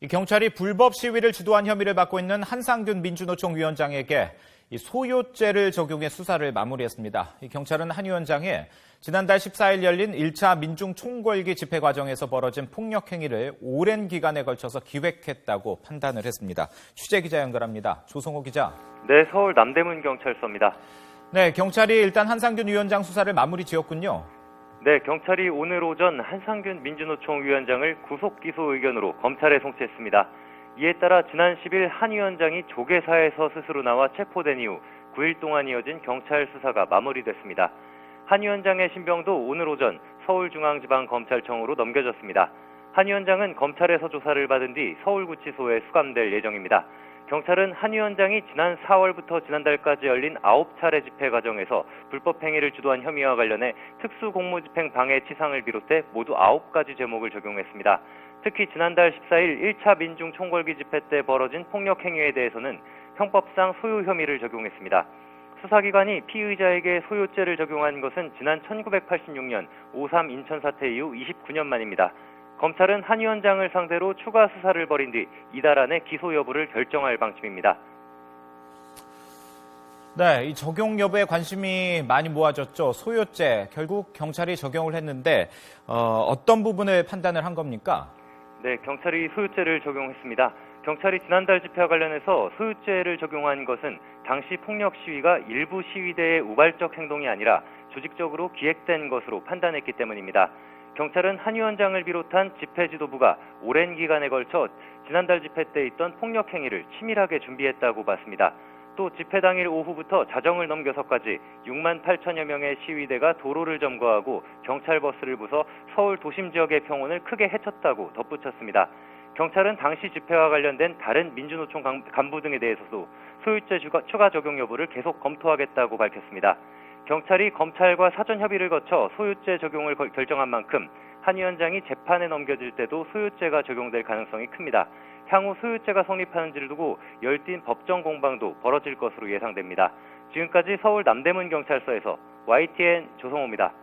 이 경찰이 불법 시위를 주도한 혐의를 받고 있는 한상균 민주노총 위원장에게 이 소요죄를 적용해 수사를 마무리했습니다. 이 경찰은 한 위원장이 지난달 14일 열린 1차 민중 총궐기 집회 과정에서 벌어진 폭력 행위를 오랜 기간에 걸쳐서 기획했다고 판단을 했습니다. 취재 기자 연결합니다. 조성호 기자. 네, 서울 남대문 경찰서입니다. 네, 경찰이 일단 한상균 위원장 수사를 마무리 지었군요. 네, 경찰이 오늘 오전 한상균 민주노총 위원장을 구속 기소 의견으로 검찰에 송치했습니다. 이에 따라 지난 10일 한 위원장이 조계사에서 스스로 나와 체포된 이후 9일 동안 이어진 경찰 수사가 마무리됐습니다. 한 위원장의 신병도 오늘 오전 서울중앙지방검찰청으로 넘겨졌습니다. 한 위원장은 검찰에서 조사를 받은 뒤 서울구치소에 수감될 예정입니다. 경찰은 한 위원장이 지난 4월부터 지난달까지 열린 9차례 집회 과정에서 불법 행위를 주도한 혐의와 관련해 특수공무집행 방해치상을 비롯해 모두 9가지 제목을 적용했습니다. 특히 지난달 14일 1차 민중 총궐기 집회 때 벌어진 폭력 행위에 대해서는 형법상 소요 혐의를 적용했습니다. 수사기관이 피의자에게 소요죄를 적용한 것은 지난 1986년 5.3 인천 사태 이후 29년 만입니다. 검찰은 한 위원장을 상대로 추가 수사를 벌인 뒤 이달 안에 기소 여부를 결정할 방침입니다. 네, 이 적용 여부에 관심이 많이 모아졌죠. 소요죄, 결국 경찰이 적용을 했는데 어떤 부분을 판단을 한 겁니까? 네, 경찰이 소요죄를 적용했습니다. 경찰이 지난달 집회와 관련해서 소요죄를 적용한 것은 당시 폭력 시위가 일부 시위대의 우발적 행동이 아니라 조직적으로 기획된 것으로 판단했기 때문입니다. 경찰은 한 위원장을 비롯한 집회 지도부가 오랜 기간에 걸쳐 지난달 집회 때 있던 폭력 행위를 치밀하게 준비했다고 봤습니다. 또 집회 당일 오후부터 자정을 넘겨서까지 6만 8천여 명의 시위대가 도로를 점거하고 경찰 버스를 부숴 서울 도심 지역의 평온을 크게 해쳤다고 덧붙였습니다. 경찰은 당시 집회와 관련된 다른 민주노총 간부 등에 대해서도 소유죄 추가 적용 여부를 계속 검토하겠다고 밝혔습니다. 경찰이 검찰과 사전 협의를 거쳐 소유죄 적용을 결정한 만큼 한 위원장이 재판에 넘겨질 때도 소유죄가 적용될 가능성이 큽니다. 향후 소유죄가 성립하는지를 두고 열띤 법정 공방도 벌어질 것으로 예상됩니다. 지금까지 서울 남대문 경찰서에서 YTN 조성호입니다.